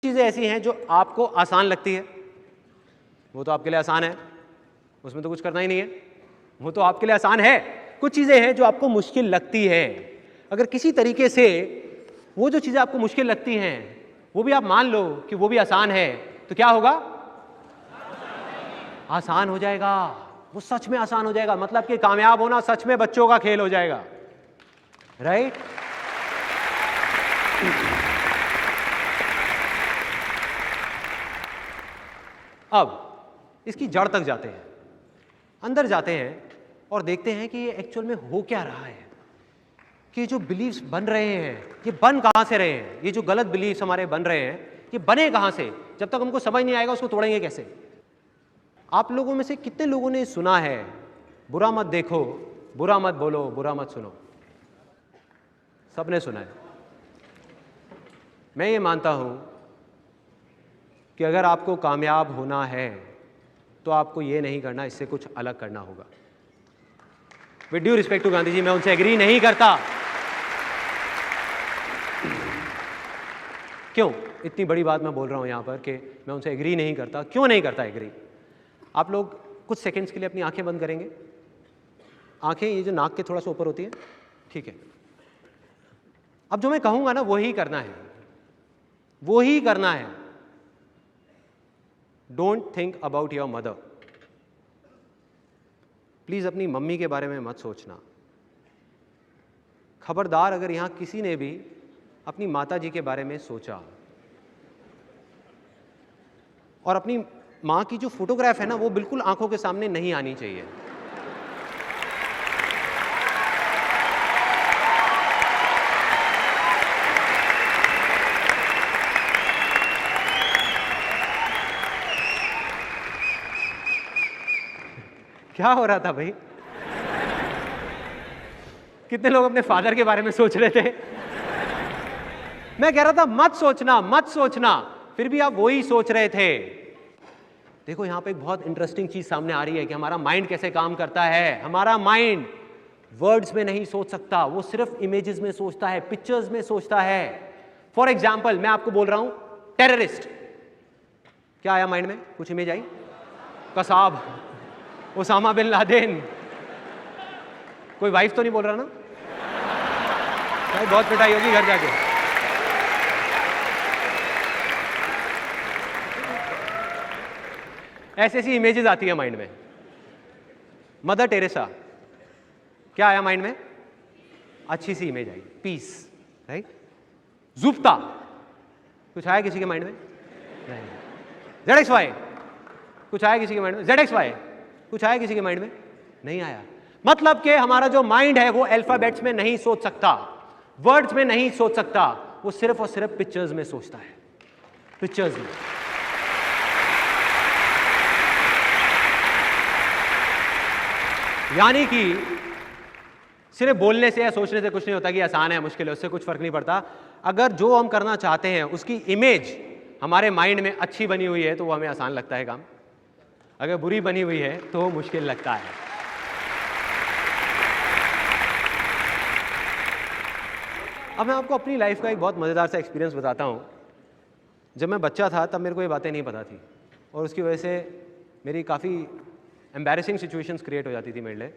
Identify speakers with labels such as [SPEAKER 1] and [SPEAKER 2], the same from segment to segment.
[SPEAKER 1] चीज़ें ऐसी हैं जो आपको आसान लगती है, वो तो आपके लिए आसान है, उसमें तो कुछ करना ही नहीं है, वो तो आपके लिए आसान है। कुछ चीज़ें हैं जो आपको मुश्किल लगती है, अगर किसी तरीके से वो जो चीज़ें आपको मुश्किल लगती हैं वो भी आप मान लो कि वो भी आसान है, तो क्या होगा? आसान हो जाएगा, वो सच में आसान हो जाएगा। मतलब कि कामयाब होना सच में बच्चों का खेल हो जाएगा, राइट? अब इसकी जड़ तक जाते हैं, अंदर जाते हैं और देखते हैं कि ये एक्चुअल में हो क्या रहा है, कि जो बिलीव्स बन रहे हैं ये बन कहां से रहे हैं, ये जो गलत बिलीव्स हमारे बन रहे हैं ये बने कहां से। जब तक हमको समझ नहीं आएगा उसको तोड़ेंगे कैसे। आप लोगों में से कितने लोगों ने सुना है बुरा मत देखो, बुरा मत बोलो, बुरा मत सुनो? सबने सुना है। मैं ये मानता हूं कि अगर आपको कामयाब होना है तो आपको ये नहीं करना, इससे कुछ अलग करना होगा। With due respect to Gandhi ji, मैं उनसे एग्री नहीं करता। क्यों इतनी बड़ी बात मैं बोल रहा हूं यहां पर कि मैं उनसे एग्री नहीं करता? क्यों नहीं करता एग्री? आप लोग कुछ सेकंड्स के लिए अपनी आंखें बंद करेंगे। आंखें ये जो नाक के थोड़ा सा ऊपर होती है, ठीक है। अब जो मैं कहूंगा ना वही करना है, वही करना है। Don't think about your mother. Please अपनी मम्मी के बारे में मत सोचना। खबरदार अगर यहां किसी ने भी अपनी माता जी के बारे में सोचा, और अपनी मां की जो फोटोग्राफ है ना वो बिल्कुल आंखों के सामने नहीं आनी चाहिए। क्या हो रहा था भाई? कितने लोग अपने फादर के बारे में सोच रहे थे? मैं कह रहा था मत सोचना, मत सोचना, फिर भी आप वही सोच रहे थे। देखो यहां पे एक बहुत इंटरेस्टिंग चीज सामने आ रही है कि हमारा माइंड कैसे काम करता है। हमारा माइंड वर्ड्स में नहीं सोच सकता, वो सिर्फ इमेजेस में सोचता है, पिक्चर्स में सोचता है। फॉर एग्जाम्पल मैं आपको बोल रहा हूं टेररिस्ट, क्या आया माइंड में? कुछ इमेज आई? Kasab, Osama bin Laden. कोई वाइफ तो नहीं बोल रहा ना? भाई बहुत पिटाई होगी घर जाके। ऐसी ऐसी इमेजेस आती है माइंड में। मदर टेरेसा, क्या आया माइंड में? अच्छी सी इमेज आई, पीस, राइट? जुफ्ता, कुछ आया किसी के माइंड में? नहीं। ZXY, कुछ आया किसी के माइंड में? ZXY, कुछ आया किसी के माइंड में? नहीं आया। मतलब कि हमारा जो माइंड है वो अल्फाबेट्स में नहीं सोच सकता, वर्ड्स में नहीं सोच सकता, वो सिर्फ और सिर्फ पिक्चर्स में सोचता है, पिक्चर्स में। यानी कि सिर्फ बोलने से या सोचने से कुछ नहीं होता कि आसान है मुश्किल है, उससे कुछ फर्क नहीं पड़ता। अगर जो हम करना चाहते हैं उसकी इमेज हमारे माइंड में अच्छी बनी हुई है तो वो हमें आसान लगता है काम, अगर बुरी बनी हुई है तो वो मुश्किल लगता है। अब मैं आपको अपनी लाइफ का एक बहुत मज़ेदार सा एक्सपीरियंस बताता हूँ। जब मैं बच्चा था तब मेरे को ये बातें नहीं पता थी, और उसकी वजह से मेरी काफ़ी एम्बैरेसिंग सिचुएशंस क्रिएट हो जाती थी मेरे लिए।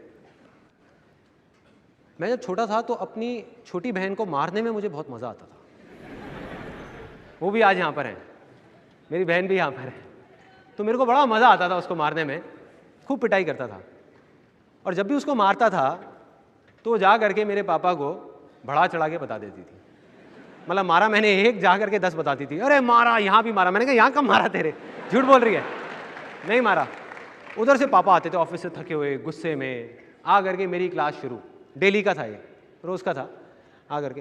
[SPEAKER 1] मैं जब छोटा था तो अपनी छोटी बहन को मारने में मुझे बहुत मज़ा आता था। वो भी आज यहाँ पर है, मेरी बहन भी यहाँ पर है, तो मेरे को बड़ा मज़ा आता था उसको मारने में, खूब पिटाई करता था। और जब भी उसको मारता था तो वो जा करके मेरे पापा को बढ़ा चढ़ा के बता देती थी। मतलब मारा मैंने एक, जा करके 10 बताती थी, अरे मारा, यहाँ भी मारा। मैंने कहा यहाँ कब मारा तेरे, झूठ बोल रही है, नहीं मारा। उधर से पापा आते थे ऑफिस से थके हुए, गुस्से में, आ करके मेरी क्लास शुरू, डेली का था ये, रोज़ का था। आ करके,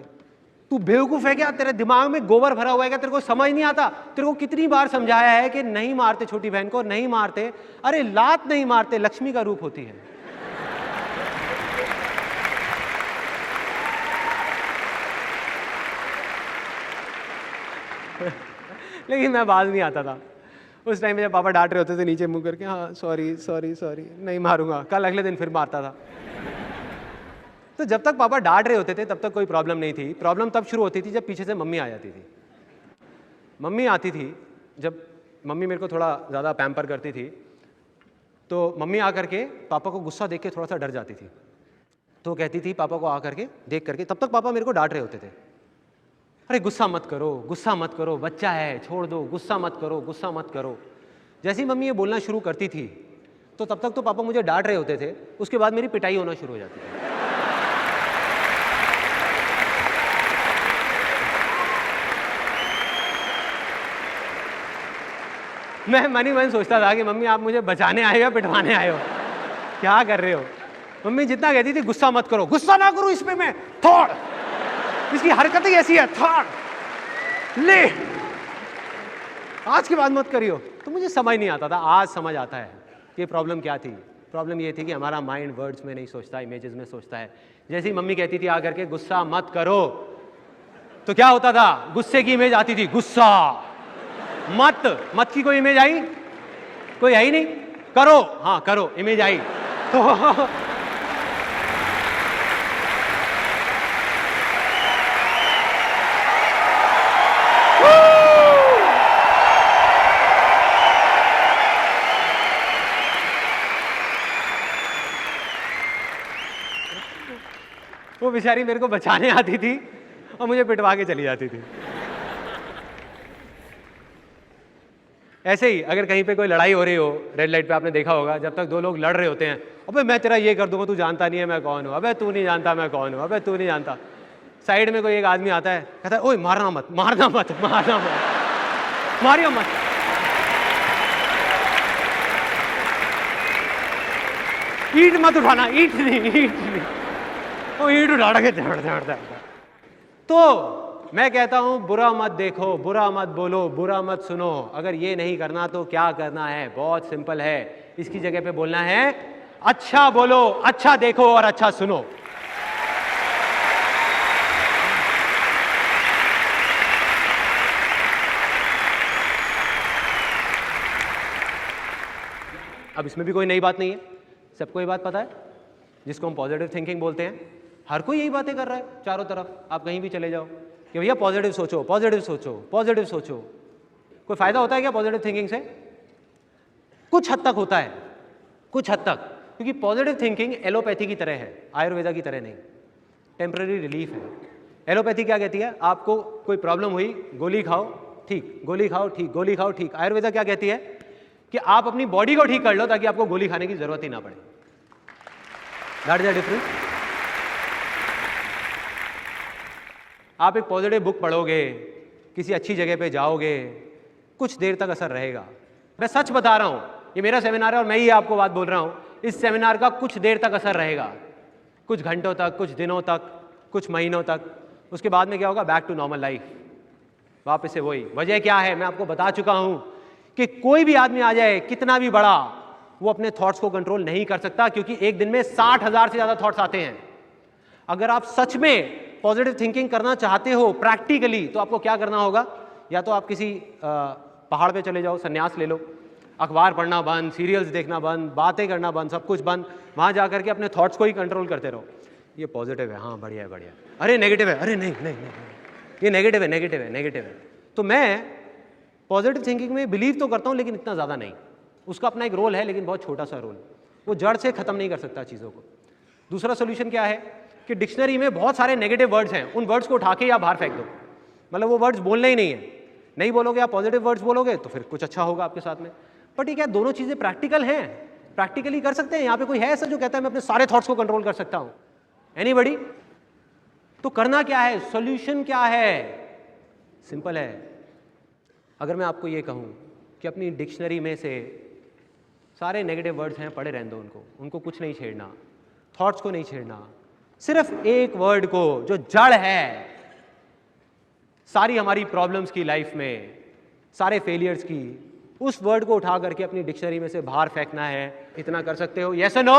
[SPEAKER 1] तू बेवकूफ़ है क्या, तेरे दिमाग में गोबर भरा हुआ है क्या, तेरे को समझ नहीं आता? तेरे को कितनी बार समझाया है कि नहीं मारते छोटी बहन को, नहीं मारते। अरे लात नहीं मारते, लक्ष्मी का रूप होती है। लेकिन मैं बाज नहीं आता था उस टाइम में। जब पापा डांट रहे होते थे नीचे मुंह करके, हाँ सॉरी सॉरी सॉरी, नहीं मारूंगा, कल अगले दिन फिर मारता था। तो जब तक पापा डांट रहे होते थे तब तक कोई प्रॉब्लम नहीं थी। प्रॉब्लम तब शुरू होती थी जब पीछे से मम्मी आ जाती थी। मम्मी आती थी, जब मम्मी मेरे को थोड़ा ज़्यादा पैम्पर करती थी, तो मम्मी आकर के पापा को गुस्सा देख के थोड़ा सा डर जाती थी। तो कहती थी पापा को आकर के देख करके, तब तक पापा मेरे को डांट रहे होते थे, अरे गुस्सा मत करो, गुस्सा मत करो, बच्चा है, छोड़ दो, गुस्सा मत करो, गुस्सा मत करो। जैसे ही मम्मी ये बोलना शुरू करती थी, तो तब तक तो पापा मुझे डांट रहे होते थे, उसके बाद मेरी पिटाई होना शुरू हो जाती थी। मैं मन ही मन सोचता था कि मम्मी आप मुझे बचाने आए हो या पिटवाने आए हो, क्या कर रहे हो। मम्मी जितना कहती थी गुस्सा मत करो, गुस्सा ना करो, इस पे मैं थोड़, इसकी हरकत ही ऐसी है, थोड़ ले, आज के बाद मत करियो। तो मुझे समझ नहीं आता था, आज समझ आता है कि प्रॉब्लम क्या थी। प्रॉब्लम ये थी कि हमारा माइंड वर्ड्स में नहीं सोचता, इमेजेस में सोचता है। जैसे ही मम्मी कहती थी आकर के गुस्सा मत करो, तो क्या होता था, गुस्से की इमेज आती थी, गुस्सा मत, मत की कोई इमेज आई, कोई है ही नहीं, करो, हाँ करो, इमेज आई। तो वो बेचारी मेरे को बचाने आती थी और मुझे पिटवा के चली जाती थी। ऐसे ही अगर कहीं पे कोई लड़ाई हो रही हो, रेड लाइट पे आपने देखा होगा, जब तक दो लोग लड़ रहे होते हैं, अबे मैं तेरा ये कर दूंगा, तू जानता नहीं है मैं कौन हूँ, अबे तू नहीं जानता मैं कौन हूँ, अबे तू नहीं जानता। साइड में कोई एक आदमी आता है, कहता है ओए मारना मत, मारना मत, मारना मत, मारियो मत। ईंट मत उठाना, ईंट नहीं, ईंट नहीं, वो ईंट उठा के झड़ता। तो मैं कहता हूं बुरा मत देखो, बुरा मत बोलो, बुरा मत सुनो। अगर ये नहीं करना तो क्या करना है, बहुत सिंपल है। इसकी जगह पे बोलना है अच्छा बोलो, अच्छा देखो और अच्छा सुनो। अब इसमें भी कोई नई बात नहीं है, सबको ये बात पता है, जिसको हम पॉजिटिव थिंकिंग बोलते हैं। हर कोई यही बातें कर रहा है चारों तरफ, आप कहीं भी चले जाओ कि भैया पॉजिटिव सोचो, पॉजिटिव सोचो, पॉजिटिव सोचो। कोई फायदा होता है क्या पॉजिटिव थिंकिंग से? कुछ हद तक होता है, कुछ हद तक, क्योंकि पॉजिटिव थिंकिंग एलोपैथी की तरह है, आयुर्वेदा की तरह नहीं। टेम्पररी रिलीफ है। एलोपैथी क्या कहती है, आपको कोई प्रॉब्लम हुई, गोली खाओ ठीक, गोली खाओ ठीक, गोली खाओ ठीक। आयुर्वेदा क्या कहती है कि आप अपनी बॉडी को ठीक कर लो ताकि आपको गोली खाने की जरूरत ही ना पड़े। That is the difference. आप एक पॉजिटिव बुक पढ़ोगे, किसी अच्छी जगह पे जाओगे, कुछ देर तक असर रहेगा। मैं सच बता रहा हूं, ये मेरा सेमिनार है और मैं ही आपको बात बोल रहा हूं, इस सेमिनार का कुछ देर तक असर रहेगा, कुछ घंटों तक, कुछ दिनों तक, कुछ महीनों तक। उसके बाद में क्या होगा, बैक टू नॉर्मल लाइफ, वापस से वही। वजह क्या है, मैं आपको बता चुका हूं कि कोई भी आदमी आ जाए, कितना भी बड़ा, वो अपने थॉट्स को कंट्रोल नहीं कर सकता, क्योंकि एक दिन में 60,000 से ज्यादा थॉट्स आते हैं। अगर आप सच में पॉजिटिव थिंकिंग करना चाहते हो प्रैक्टिकली, तो आपको क्या करना होगा, या तो आप किसी पहाड़ पे चले जाओ, संन्यास ले लो, अखबार पढ़ना बंद, सीरियल्स देखना बंद, बातें करना बंद, सब कुछ बंद, वहां जाकर के अपने थॉट्स को ही कंट्रोल करते रहो। ये पॉजिटिव है, हाँ बढ़िया है, बढ़िया, अरे नेगेटिव है, अरे नहीं नहीं नहीं, ये नेगेटिव है, नेगेटिव है, नेगेटिव है। तो मैं पॉजिटिव थिंकिंग में बिलीव तो करता हूं, लेकिन इतना ज़्यादा नहीं। उसका अपना एक रोल है, लेकिन बहुत छोटा सा रोल, वो जड़ से ख़त्म नहीं कर सकता चीज़ों को। दूसरा सोल्यूशन क्या है कि डिक्शनरी में बहुत सारे नेगेटिव वर्ड्स हैं, उन वर्ड्स को उठा के या बाहर फेंक दो, मतलब वो वर्ड्स बोलने ही नहीं है। नहीं बोलोगे, आप पॉजिटिव वर्ड्स बोलोगे तो फिर कुछ अच्छा होगा आपके साथ में। बट ये क्या दोनों चीज़ें प्रैक्टिकल हैं, प्रैक्टिकली कर सकते हैं? यहाँ पे कोई है ऐसा जो कहता है मैं अपने सारे थॉट्स को कंट्रोल कर सकता हूँ? एनीबडी? तो करना क्या है, सोल्यूशन क्या है? सिंपल है। अगर मैं आपको ये कहूँ कि अपनी डिक्शनरी में से सारे नेगेटिव वर्ड्स हैं, पढ़े रहने दो उनको कुछ नहीं छेड़ना, थॉट्स को नहीं छेड़ना, सिर्फ एक वर्ड को जो जड़ है सारी हमारी प्रॉब्लम्स की लाइफ में, सारे फेलियर्स की, उस वर्ड को उठा करके अपनी डिक्शनरी में से बाहर फेंकना है। इतना कर सकते हो? यस और नो?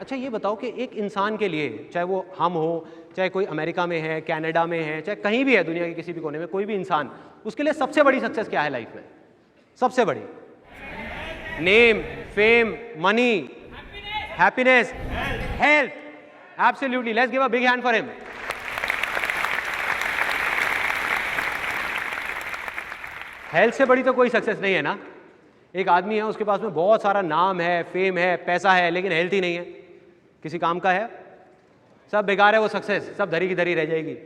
[SPEAKER 1] अच्छा ये बताओ कि एक इंसान के लिए, चाहे वो हम हो, चाहे कोई अमेरिका में है, कनाडा में है, चाहे कहीं भी है दुनिया के किसी भी कोने में, कोई भी इंसान, उसके लिए सबसे बड़ी सक्सेस क्या है लाइफ में? सबसे बड़ी? Name, fame, money, happiness, health. Absolutely, let's give a big hand for him. Health से बड़ी तो कोई सक्सेस नहीं है ना। एक आदमी है, उसके पास में बहुत सारा नाम है, फेम है, पैसा है, लेकिन हेल्थ ही नहीं है, किसी काम का है, सब बेकार है वो सक्सेस, सब धरी की धरी रह जाएगी।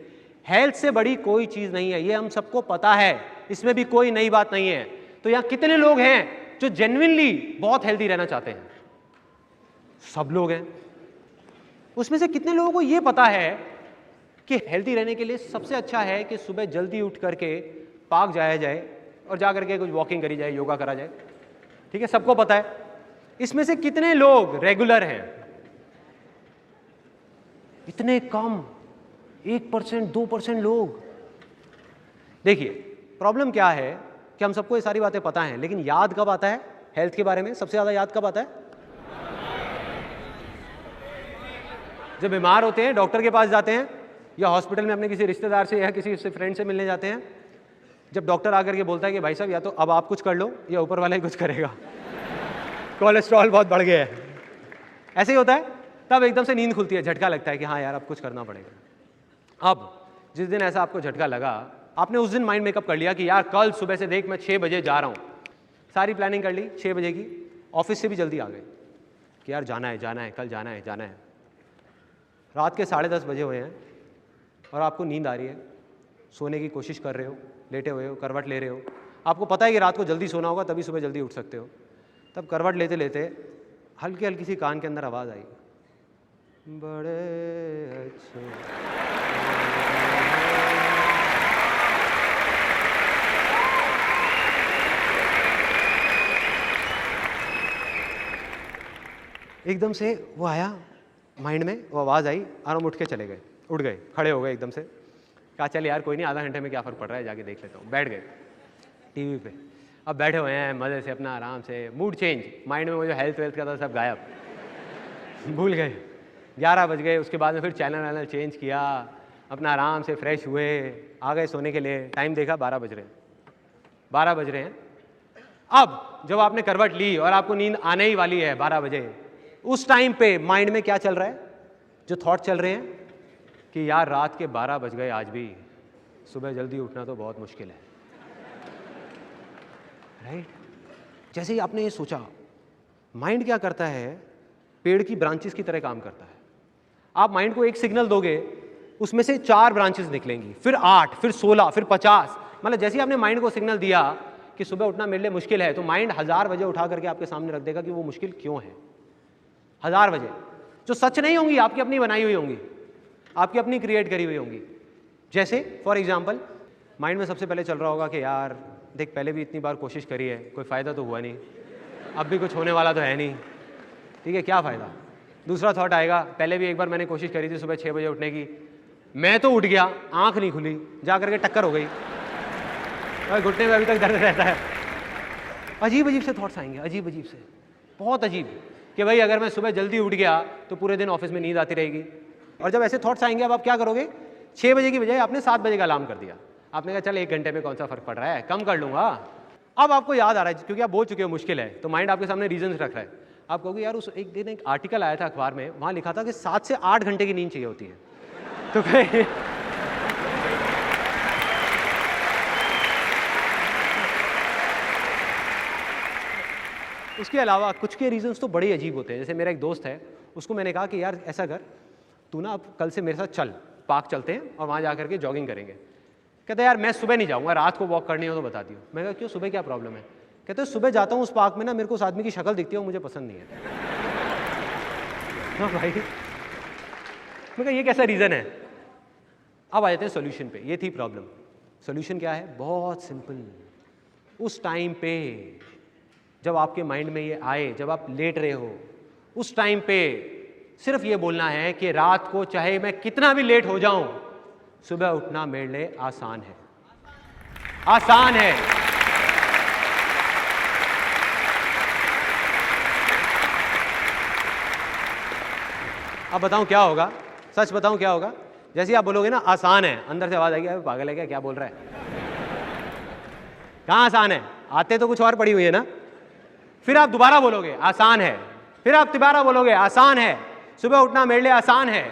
[SPEAKER 1] हेल्थ से बड़ी कोई चीज़ नहीं है, ये हम सबको पता है, इसमें भी कोई नई बात नहीं है। तो यहाँ कितने लोग हैं जो जेन्युइनली बहुत हेल्दी रहना चाहते हैं? सब लोग हैं। उसमें से कितने लोगों को ये पता है कि हेल्दी रहने के लिए सबसे अच्छा है कि सुबह जल्दी उठ करके पार्क जाया जाए और जा करके कुछ वॉकिंग करी जाए, योगा करा जाए? ठीक है, सबको पता है। इसमें से कितने लोग रेगुलर हैं? इतने कम, 1%, 2% लोग। देखिए प्रॉब्लम क्या है कि हम सबको ये सारी बातें पता हैं, लेकिन याद कब आता है हेल्थ के बारे में? सबसे ज़्यादा याद कब आता है? जब बीमार होते हैं, डॉक्टर के पास जाते हैं, या हॉस्पिटल में अपने किसी रिश्तेदार से या किसी फ्रेंड से मिलने जाते हैं। जब डॉक्टर आकर के बोलता है कि भाई साहब या तो अब आप कुछ कर लो या ऊपर वाला ही कुछ करेगा, कोलेस्ट्रॉल बहुत बढ़ गया है, ऐसे ही होता है, तब एकदम से नींद खुलती है, झटका लगता है कि हाँ यार अब कुछ करना पड़ेगा। अब जिस दिन ऐसा आपको झटका लगा, आपने उस दिन माइंड मेकअप कर लिया कि यार कल सुबह से देख मैं 6 बजे जा रहा हूँ, सारी प्लानिंग कर ली 6 बजे की, ऑफिस से भी जल्दी आ गए कि यार जाना है कल जाना है। रात के 10:30 बजे हुए हैं और आपको नींद आ रही है, सोने की कोशिश कर रहे हो, लेटे हुए हो, करवट ले रहे हो, आपको पता है कि रात को जल्दी सोना होगा तभी सुबह जल्दी उठ सकते हो। तब करवट लेते लेते हल्की हल्की सी कान के अंदर आवाज़ आई, बड़े अच्छे। एकदम से वो आया माइंड में, वो आवाज़ आई और हम उठ के चले गए, उठ गए, खड़े हो गए एकदम से, कहा चल यार कोई नहीं, आधा घंटे में क्या फ़र्क पड़ रहा है, जाके देख लेता हूँ। बैठ गए टीवी पे, अब बैठे हुए हैं मज़े से अपना, आराम से, मूड चेंज, माइंड में वो जो हेल्थ वेल्थ का था सब गायब, भूल गए। 11 बज गए, उसके बाद में फिर चैनल चेंज किया, अपना आराम से फ्रेश हुए, आ गए सोने के लिए। टाइम देखा 12 बज रहे हैं। अब जब आपने करवट ली और आपको नींद आने ही वाली है 12 बजे, उस टाइम पे माइंड में क्या चल रहा है? जो थॉट चल रहे हैं कि यार रात के 12 बज गए आज भी, सुबह जल्दी उठना तो बहुत मुश्किल है, राइट? जैसे ही आपने ये सोचा, माइंड क्या करता है? पेड़ की ब्रांचेस की तरह काम करता है। आप माइंड को एक सिग्नल दोगे, उसमें से 4 ब्रांचेस निकलेंगी, फिर 8, फिर 16, फिर 50। मतलब जैसे ही आपने माइंड को सिग्नल दिया कि सुबह उठना मेरे लिए मुश्किल है, तो माइंड 1000 वजह उठा करके आपके सामने रख देगा कि वो मुश्किल क्यों है। 1000 वजह जो सच नहीं होंगी, आपकी अपनी बनाई हुई होंगी, आपकी अपनी क्रिएट करी हुई होंगी। जैसे फॉर एग्जाम्पल माइंड में सबसे पहले चल रहा होगा कि यार देख पहले भी इतनी बार कोशिश करी है, कोई फ़ायदा तो हुआ नहीं, अब भी कुछ होने वाला तो है नहीं, ठीक है क्या फ़ायदा। दूसरा थॉट आएगा, पहले भी एक बार मैंने कोशिश करी थी सुबह 6 बजे उठने की, मैं तो उठ गया, आँख नहीं खुली, जा करके टक्कर हो गई और घुटने में अभी तक दर्द रहता है। अजीब अजीब से थॉट्स आएंगे, अजीब अजीब से, बहुत अजीब, कि भाई अगर मैं सुबह जल्दी उठ गया तो पूरे दिन ऑफिस में नींद आती रहेगी। और जब ऐसे थॉट्स आएंगे, अब आप क्या करोगे? 6 बजे की बजाय आपने 7 बजे का अलार्म कर दिया, आपने कहा चल 1 घंटे में कौन सा फ़र्क पड़ रहा है, कम कर लूँगा। अब आपको याद आ रहा है, क्योंकि आप बोल चुके हो मुश्किल है, तो माइंड आपके सामने रीजन रख रहा है। आप कहोगे यार उस एक दिन एक आर्टिकल आया था अखबार में, वहाँ लिखा था कि 7 से 8 घंटे की नींद चाहिए होती है। तो कहीं उसके अलावा कुछ के रीजंस तो बड़े अजीब होते हैं। जैसे मेरा एक दोस्त है, उसको मैंने कहा कि यार ऐसा कर, तू ना अब कल से मेरे साथ चल, पार्क चलते हैं और वहाँ जा करके जॉगिंग करेंगे। कहते यार मैं सुबह नहीं जाऊँगा, रात को वॉक करनी हो तो बता दियो। मैं कहा क्यों, सुबह क्या प्रॉब्लम है? कहते सुबह जाता हूँ उस पार्क में ना, मेरे को उस आदमी की शक्ल दिखती है, वो मुझे पसंद नहीं है। हाँ भाई, मैं कहा ये कैसा रीज़न है? अब आ जाते हैं सोल्यूशन पे। ये थी प्रॉब्लम, सोल्यूशन क्या है? बहुत सिंपल। उस टाइम पे जब आपके माइंड में ये आए, जब आप लेट रहे हो, उस टाइम पे सिर्फ ये बोलना है कि रात को चाहे मैं कितना भी लेट हो जाऊं, सुबह उठना मेरे लिए आसान है, आसान है। अब बताऊं क्या होगा? सच बताऊं क्या होगा? जैसे ही आप बोलोगे ना आसान है, अंदर से आवाज आएगी अरे पागल है क्या बोल रहा है? कहाँ आसान है? आते तो कुछ और पड़ी हुई है ना। फिर आप दोबारा बोलोगे आसान है, फिर आप दोबारा बोलोगे आसान है, सुबह उठना मेरे लिए आसान है।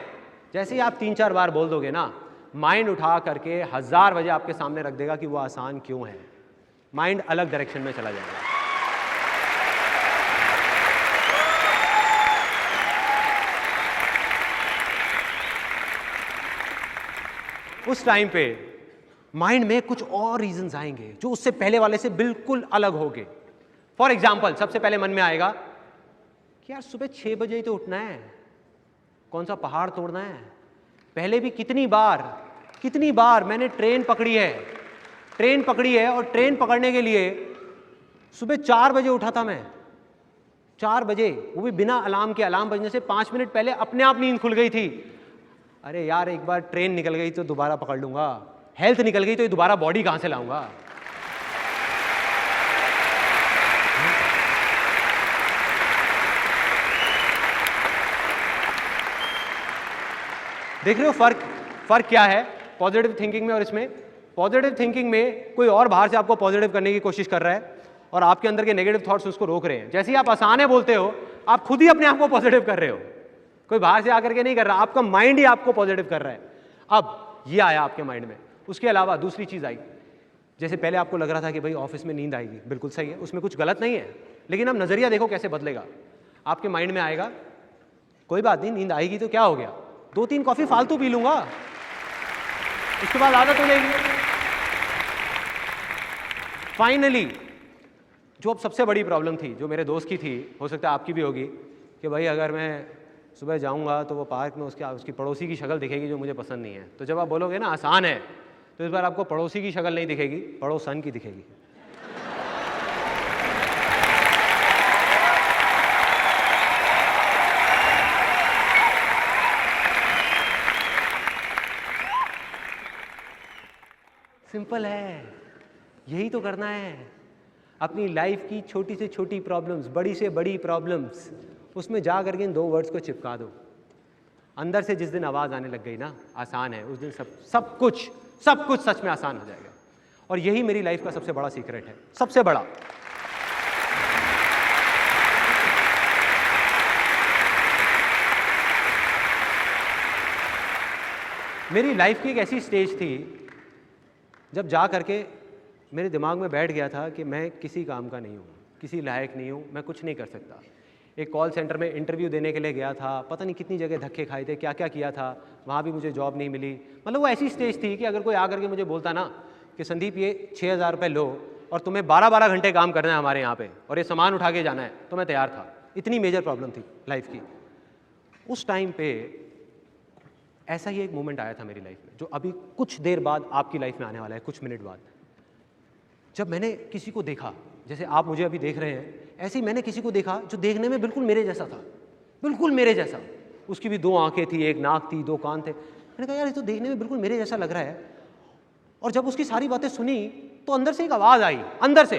[SPEAKER 1] जैसे ही आप 3-4 बार बोल दोगे ना, माइंड उठा करके 1000 वजह आपके सामने रख देगा कि वो आसान क्यों है। माइंड अलग डायरेक्शन में चला जाएगा। उस टाइम पे माइंड में कुछ और रीजंस आएंगे जो उससे पहले वाले से बिल्कुल अलग होंगे। फॉर एग्जाम्पल, सबसे पहले मन में आएगा कि यार सुबह 6 बजे ही तो उठना है, कौन सा पहाड़ तोड़ना है। पहले भी कितनी बार मैंने ट्रेन पकड़ी है और ट्रेन पकड़ने के लिए सुबह 4 बजे उठा था मैं, 4 बजे, वो भी बिना अलार्म के। अलार्म बजने से 5 मिनट पहले अपने आप नींद खुल गई थी। अरे यार, एक बार ट्रेन निकल गई तो दोबारा पकड़ लूंगा, हेल्थ निकल गई तो दोबारा बॉडी कहां से लाऊंगा। देख रहे हो फर्क क्या है पॉजिटिव थिंकिंग में और इसमें। पॉजिटिव थिंकिंग में कोई और बाहर से आपको पॉजिटिव करने की कोशिश कर रहा है और आपके अंदर के नेगेटिव थॉट्स उसको रोक रहे हैं। जैसे ही आप आसान है बोलते हो, आप खुद ही अपने आप को पॉजिटिव कर रहे हो, कोई बाहर से आकर के नहीं कर रहा, आपका माइंड ही आपको पॉजिटिव कर रहा है। अब ये आया आपके माइंड में। उसके अलावा दूसरी चीज आई, जैसे पहले आपको लग रहा था कि भाई ऑफिस में नींद आएगी, बिल्कुल सही है, उसमें कुछ गलत नहीं है, लेकिन अब नजरिया देखो कैसे बदलेगा। आपके माइंड में आएगा कोई बात नहीं, नींद आएगी तो क्या हो गया, 2-3 कॉफी फालतू पी लूंगा, उसके बाद आदत हो जाएगी। फाइनली जो अब सबसे बड़ी प्रॉब्लम थी, जो मेरे दोस्त की थी, हो सकता है आपकी भी होगी, कि भाई अगर मैं सुबह जाऊंगा तो वो पार्क में उसकी पड़ोसी की शक्ल दिखेगी जो मुझे पसंद नहीं है। तो जब आप बोलोगे ना आसान है, तो इस बार आपको पड़ोसी की शक्ल नहीं दिखेगी, पड़ोसन की दिखेगी। सिंपल है, यही तो करना है। अपनी लाइफ की छोटी से छोटी प्रॉब्लम्स, बड़ी से बड़ी प्रॉब्लम्स, उसमें जा करके इन 2 वर्ड्स को चिपका दो। अंदर से जिस दिन आवाज आने लग गई ना आसान है, उस दिन सब कुछ सच में आसान हो जाएगा। और यही मेरी लाइफ का सबसे बड़ा सीक्रेट है, सबसे बड़ा। मेरी लाइफ की एक ऐसी स्टेज थी जब जा करके मेरे दिमाग में बैठ गया था कि मैं किसी काम का नहीं हूँ, किसी लायक नहीं हूँ, मैं कुछ नहीं कर सकता। एक कॉल सेंटर में इंटरव्यू देने के लिए गया था, पता नहीं कितनी जगह धक्के खाए थे, क्या क्या किया था, वहाँ भी मुझे जॉब नहीं मिली। मतलब वो ऐसी स्टेज थी कि अगर कोई आकर के मुझे बोलता ना कि संदीप ये 6,000 रुपये लो और तुम्हें 12-12 घंटे काम करना है हमारे यहाँ पे और ये सामान उठा के जाना है, तो मैं तैयार था। इतनी मेजर प्रॉब्लम थी लाइफ की। उस टाइम पे ऐसा ही एक मोमेंट आया था मेरी लाइफ में, जो अभी कुछ देर बाद आपकी लाइफ में आने वाला है, कुछ मिनट बाद। जब मैंने किसी को देखा, जैसे आप मुझे अभी देख रहे हैं, ऐसे ही मैंने किसी को देखा जो देखने में बिल्कुल मेरे जैसा था, बिल्कुल मेरे जैसा। उसकी भी 2 आंखें थी, 1 नाक थी, 2 कान थे। मैंने कहा यार ये तो देखने में बिल्कुल मेरे जैसा लग रहा है। और जब उसकी सारी बातें सुनी तो अंदर से एक आवाज़ आई, अंदर से,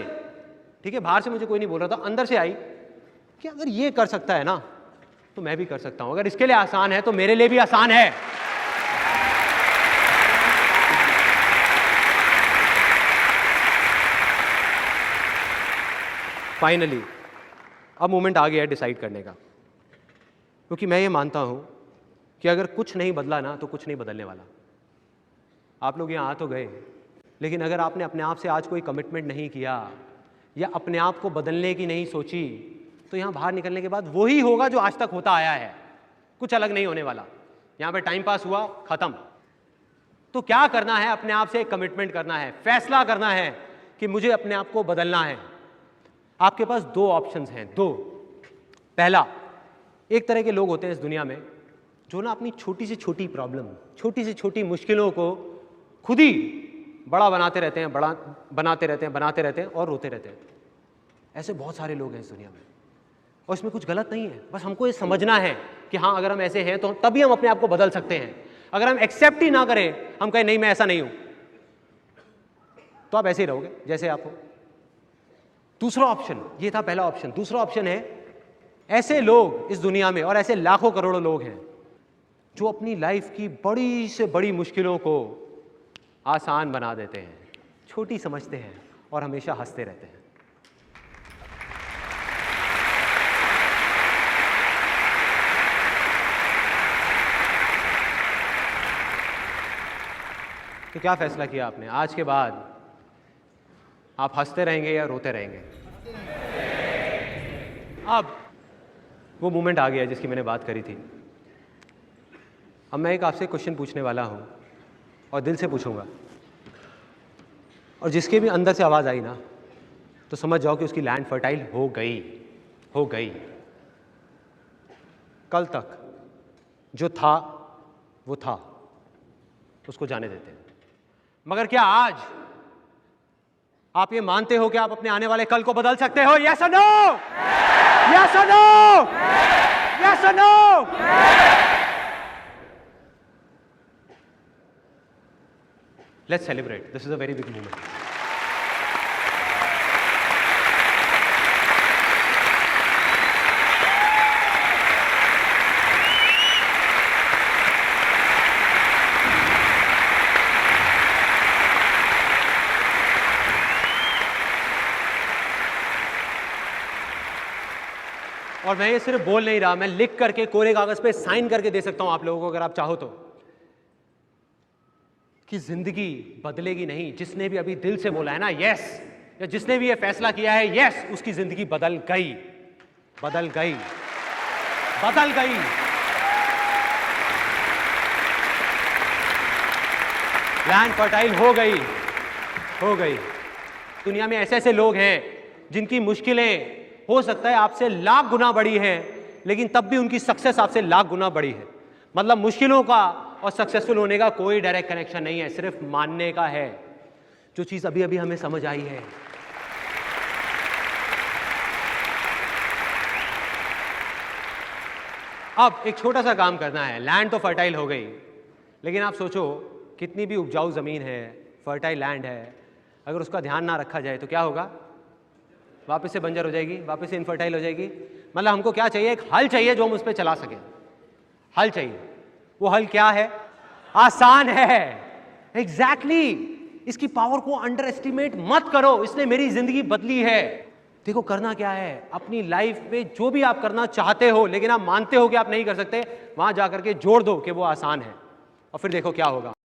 [SPEAKER 1] ठीक है, बाहर से मुझे कोई नहीं बोल रहा था, अंदर से आई कि अगर ये कर सकता है ना तो मैं भी कर सकता हूँ। अगर इसके लिए आसान है तो मेरे लिए भी आसान है। फाइनली अब मोमेंट आ गया है डिसाइड करने का, क्योंकि मैं ये मानता हूं कि अगर कुछ नहीं बदला ना तो कुछ नहीं बदलने वाला। आप लोग यहाँ आ तो गए, लेकिन अगर आपने अपने आप से आज कोई कमिटमेंट नहीं किया या अपने आप को बदलने की नहीं सोची, तो यहाँ बाहर निकलने के बाद वही होगा जो आज तक होता आया है, कुछ अलग नहीं होने वाला। यहाँ पे टाइम पास हुआ, खत्म। तो क्या करना है, अपने आप से एक कमिटमेंट करना है, फैसला करना है कि मुझे अपने आप को बदलना है। आपके पास 2 ऑप्शंस हैं, 2। पहला, एक तरह के लोग होते हैं इस दुनिया में जो ना अपनी छोटी से छोटी प्रॉब्लम, छोटी से छोटी मुश्किलों को खुद ही बड़ा बनाते रहते हैं, बनाते रहते हैं और रोते रहते हैं। ऐसे बहुत सारे लोग हैं इस दुनिया में और इसमें कुछ गलत नहीं है। बस हमको ये समझना है कि हाँ, अगर हम ऐसे हैं तो तभी हम अपने आप को बदल सकते हैं। अगर हम एक्सेप्ट ही ना करें, हम कहें नहीं मैं ऐसा नहीं हूं, तो आप ऐसे ही रहोगे जैसे आप हो। दूसरा ऑप्शन, ये था पहला ऑप्शन। दूसरा ऑप्शन है, ऐसे लोग इस दुनिया में, और ऐसे लाखों करोड़ों लोग हैं जो अपनी लाइफ की बड़ी से बड़ी मुश्किलों को आसान बना देते हैं, छोटी समझते हैं और हमेशा हंसते रहते हैं। तो क्या फैसला किया आपने? आज के बाद आप हंसते रहेंगे या रोते रहेंगे? अब वो मोमेंट आ गया जिसकी मैंने बात करी थी। अब मैं एक आपसे क्वेश्चन पूछने वाला हूँ और दिल से पूछूंगा, और जिसके भी अंदर से आवाज़ आई ना तो समझ जाओ कि उसकी लैंड फर्टाइल हो गई, हो गई। कल तक जो था वो था, उसको जाने देते हैं। मगर क्या आज आप ये मानते हो कि आप अपने आने वाले कल को बदल सकते हो? यस और नो? यस और नो? यस और no? Let's celebrate, this is a very big movement. और मैं ये सिर्फ बोल नहीं रहा, मैं लिख करके कोरे कागज पे साइन करके दे सकता हूं आप लोगों को, अगर आप चाहो तो, कि जिंदगी बदलेगी नहीं। जिसने भी अभी दिल से बोला है ना यस, या जिसने भी ये फैसला किया है यस, उसकी जिंदगी बदल गई, बदल गई, बदल गई। लैंड फर्टाइल हो गई, हो गई। दुनिया में ऐसे ऐसे लोग हैं जिनकी मुश्किलें हो सकता है आपसे लाख गुना बड़ी है, लेकिन तब भी उनकी सक्सेस आपसे लाख गुना बड़ी है। मतलब मुश्किलों का और सक्सेसफुल होने का कोई डायरेक्ट कनेक्शन नहीं है, सिर्फ मानने का है। जो चीज अभी अभी हमें समझ आई है। अब एक छोटा सा काम करना है। लैंड तो फर्टाइल हो गई, लेकिन आप सोचो कितनी भी उपजाऊ जमीन है, फर्टाइल लैंड है, अगर उसका ध्यान ना रखा जाए तो क्या होगा? वापस से बंजर हो जाएगी, वापस से इनफर्टाइल हो जाएगी। मतलब हमको क्या चाहिए? एक हल चाहिए जो हम उस पर चला सकें। हल चाहिए। वो हल क्या है? आसान है। एग्जैक्टली। इसकी पावर को अंडर एस्टिमेट मत करो। इसने मेरी जिंदगी बदली है। देखो करना क्या है, अपनी लाइफ में जो भी आप करना चाहते हो लेकिन आप मानते हो कि आप नहीं कर सकते, वहां जाकर के जोड़ दो कि वो आसान है, और फिर देखो क्या होगा।